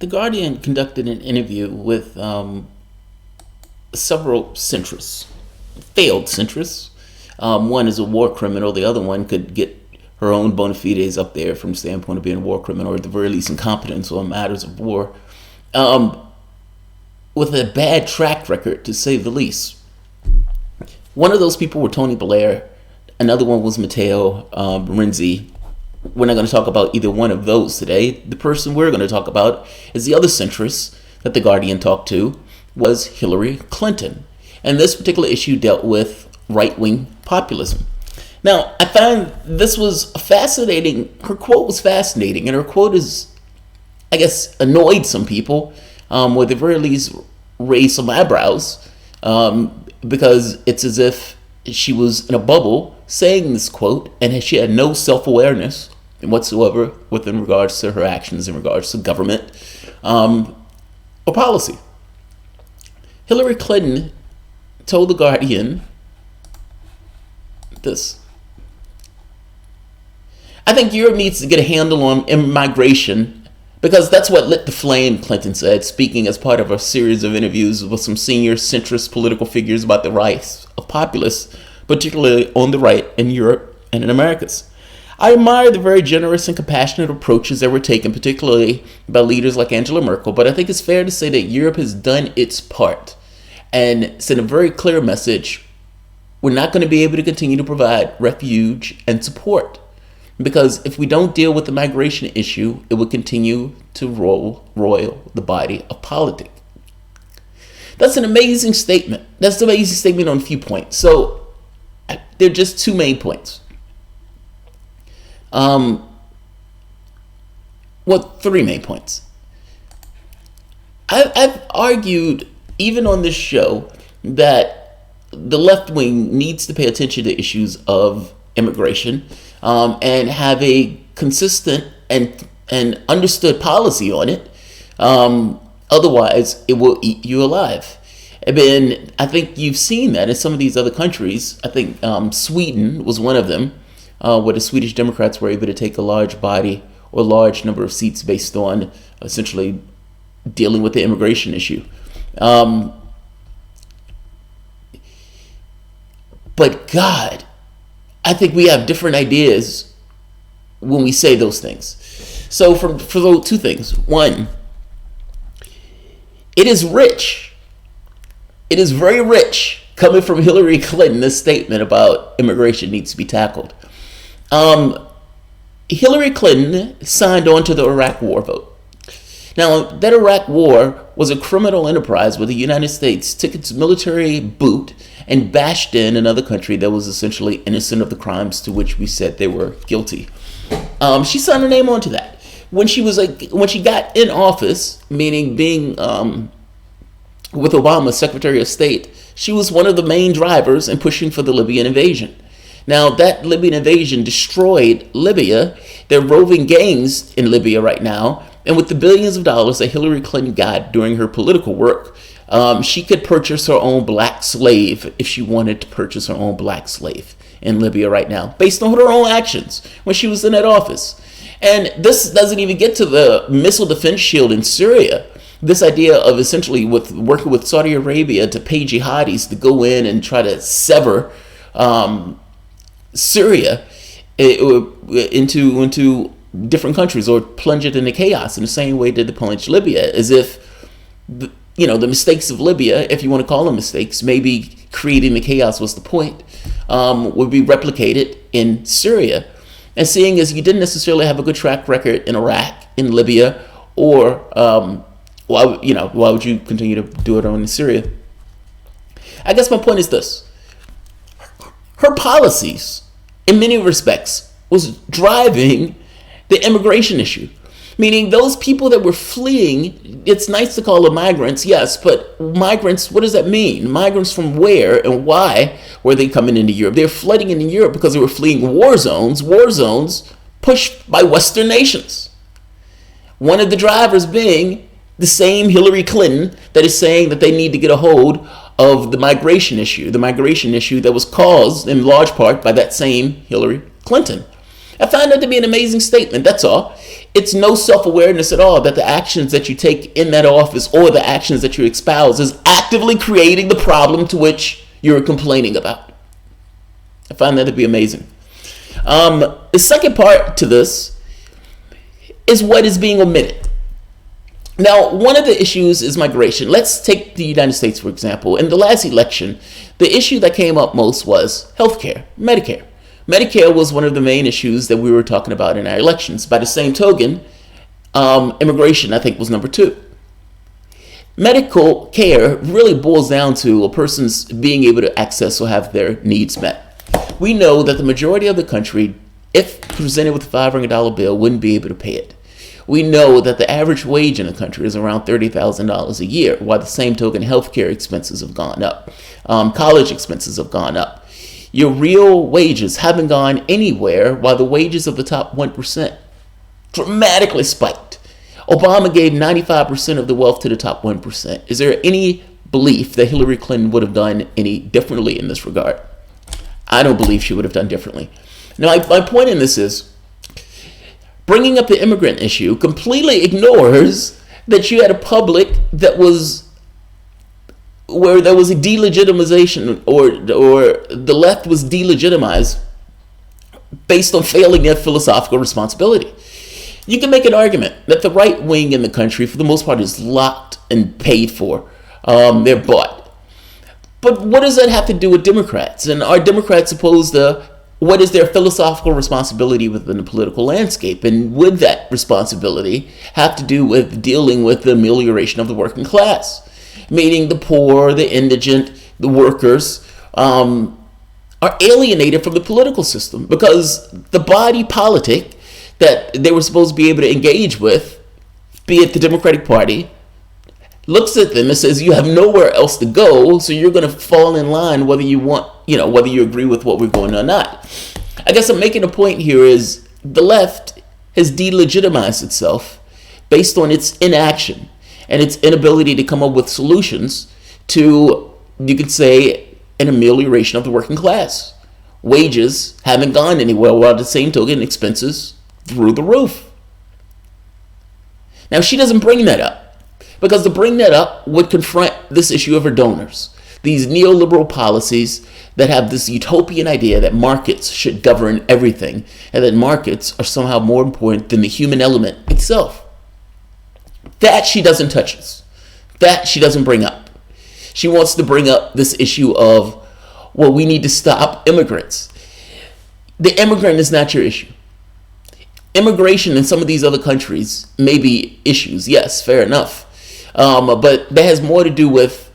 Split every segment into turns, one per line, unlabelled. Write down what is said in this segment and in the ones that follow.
The Guardian conducted an interview with several centrists, failed centrists. One is a war criminal. The other one could get her own bona fides up there from the standpoint of being a war criminal, or at the very least incompetence on matters of war, with a bad track record, to say the least. One of those people were Tony Blair. Another one was Matteo Renzi. We're not going to talk about either one of those today. The person we're going to talk about is the other centrist that The Guardian talked to, was Hillary Clinton. And this particular issue dealt with right-wing populism. Now, I found this was fascinating. Her quote was fascinating, and her quote is, I guess, annoyed some people, or at the very least raised some eyebrows, because it's as if she was in a bubble saying this quote, and she had no self-awareness whatsoever within regards to her actions in regards to government or policy. Hillary Clinton told The Guardian this: I think Europe needs to get a handle on immigration, because that's what lit the flame, Clinton said, speaking as part of a series of interviews with some senior centrist political figures about the rise of populists, particularly on the right in Europe and in Americas. I admire the very generous and compassionate approaches that were taken, particularly by leaders like Angela Merkel, but I think it's fair to say that Europe has done its part and sent a very clear message: we're not going to be able to continue to provide refuge and support, because if we don't deal with the migration issue, it will continue to roil the body of politics. That's an amazing statement. That's an amazing statement on a few points. So there are just two main points. Three main points. I've argued, even on this show, that the left wing needs to pay attention to issues of immigration, and have a consistent and understood policy on it. Otherwise, it will eat you alive. I think you've seen that in some of these other countries. I think Sweden was one of them, where the Swedish Democrats were able to take a large body or a large number of seats based on essentially dealing with the immigration issue. But God, I think we have different ideas when we say those things. So for those two things: one, it is rich. It is very rich coming from Hillary Clinton, this statement about immigration needs to be tackled. Hillary Clinton signed on to the Iraq War vote. Now, that Iraq War was a criminal enterprise where the United States took its military boot and bashed in another country that was essentially innocent of the crimes to which we said they were guilty. She signed her name onto that. When she got in office, meaning being with Obama, Secretary of State, she was one of the main drivers in pushing for the Libyan invasion. Now, that Libyan invasion destroyed Libya. There are roving gangs in Libya right now. And with the billions of dollars that Hillary Clinton got during her political work, she could purchase her own black slave if she wanted to purchase her own black slave in Libya right now, based on her own actions when she was in that office. And this doesn't even get to the missile defense shield in Syria. This idea of essentially working with Saudi Arabia to pay jihadis to go in and try to sever Syria into different countries, or plunge it into chaos in the same way that they plunged Libya, as if the mistakes of Libya, if you want to call them mistakes, maybe creating the chaos was the point, would be replicated in Syria. And seeing as you didn't necessarily have a good track record in Iraq, in Libya, or why would you continue to do it in Syria? I guess my point is this: her policies, in many respects, was driving the immigration issue. Meaning those people that were fleeing, it's nice to call them migrants, yes, but migrants, what does that mean? Migrants from where and why were they coming into Europe? They're flooding into Europe because they were fleeing war zones pushed by Western nations. One of the drivers being the same Hillary Clinton that is saying that they need to get a hold of the migration issue that was caused in large part by that same Hillary Clinton. I found that to be an amazing statement, that's all. It's no self-awareness at all that the actions that you take in that office or the actions that you espouse is actively creating the problem to which you're complaining about. I find that to be amazing. The second part to this is what is being omitted. Now, one of the issues is migration. Let's take the United States, for example. In the last election, the issue that came up most was healthcare, Medicare. Medicare was one of the main issues that we were talking about in our elections. By the same token, immigration, I think, was number 2. Medical care really boils down to a person's being able to access or have their needs met. We know that the majority of the country, if presented with a $500 bill, wouldn't be able to pay it. We know that the average wage in the country is around $30,000 a year, while the same token healthcare expenses have gone up. College expenses have gone up. Your real wages haven't gone anywhere, while the wages of the top 1% dramatically spiked. Obama gave 95% of the wealth to the top 1%. Is there any belief that Hillary Clinton would have done any differently in this regard? I don't believe she would have done differently. Now, my point in this is, bringing up the immigrant issue completely ignores that you had a public that was where there was a delegitimization, or the left was delegitimized based on failing their philosophical responsibility. You can make an argument that the right wing in the country, for the most part, is locked and paid for. They're bought. But what does that have to do with Democrats? And are Democrats supposed to, what is their philosophical responsibility within the political landscape? And would that responsibility have to do with dealing with the amelioration of the working class? Meaning the poor, the indigent, the workers are alienated from the political system because the body politic that they were supposed to be able to engage with, be it the Democratic Party, looks at them and says, you have nowhere else to go, so you're going to fall in line whether you want, whether you agree with what we're going or not. I guess I'm making a point here is the left has delegitimized itself based on its inaction and its inability to come up with solutions to, you could say, an amelioration of the working class. Wages haven't gone anywhere, while at the same token, expenses through the roof. Now, she doesn't bring that up, because to bring that up would confront this issue of her donors. These neoliberal policies that have this utopian idea that markets should govern everything, and that markets are somehow more important than the human element itself. That she doesn't touch us. That she doesn't bring up. She wants to bring up this issue of, well, we need to stop immigrants. The immigrant is not your issue. Immigration in some of these other countries may be issues. Yes, fair enough. But that has more to do with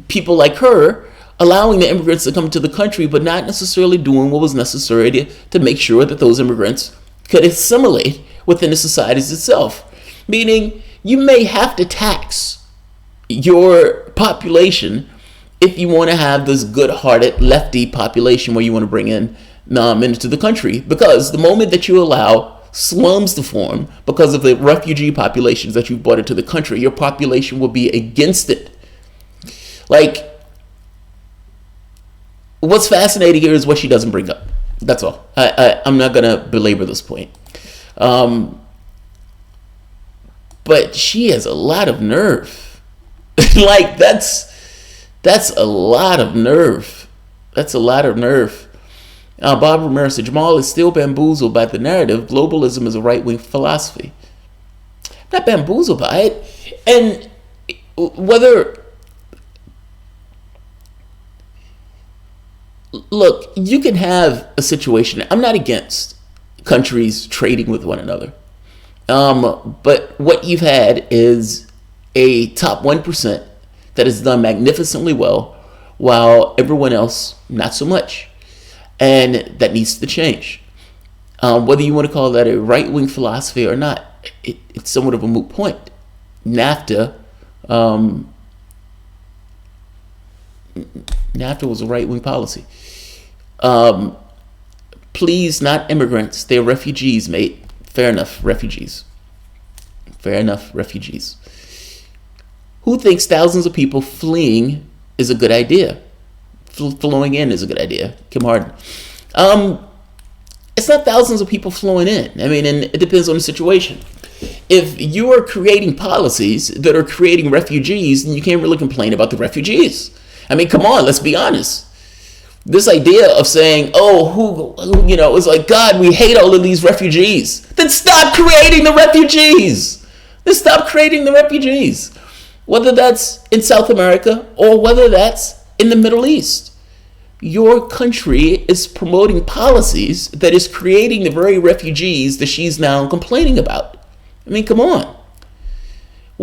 people like her allowing the immigrants to come to the country, but not necessarily doing what was necessary to make sure that those immigrants could assimilate within the societies itself. Meaning, you may have to tax your population if you want to have this good-hearted lefty population where you want to bring in into the country. Because the moment that you allow slums to form because of the refugee populations that you've brought into the country, your population will be against it. Like, what's fascinating here is what she doesn't bring up. That's all. I'm not going to belabor this point. But she has a lot of nerve. Like, that's a lot of nerve. That's a lot of nerve. Bob Ramirez said, Jamal is still bamboozled by the narrative. Globalism is a right-wing philosophy. I'm not bamboozled by it. And whether... Look, you can have a situation... I'm not against countries trading with one another. But what you've had is a top 1% that has done magnificently well, while everyone else, not so much. And that needs to change. Whether you want to call that a right-wing philosophy or not, it's somewhat of a moot point. NAFTA was a right-wing policy. Please, not immigrants. They're refugees, mate. Fair enough, refugees. Fair enough, refugees. Who thinks thousands of people fleeing is a good idea? Flowing in is a good idea. Kim Harden. It's not thousands of people flowing in. I mean, and it depends on the situation. If you are creating policies that are creating refugees, then you can't really complain about the refugees. I mean, come on, let's be honest. This idea of saying, oh, who it's like, God, we hate all of these refugees. Then stop creating the refugees. Then stop creating the refugees. Whether that's in South America or whether that's in the Middle East. Your country is promoting policies that is creating the very refugees that she's now complaining about. I mean, come on.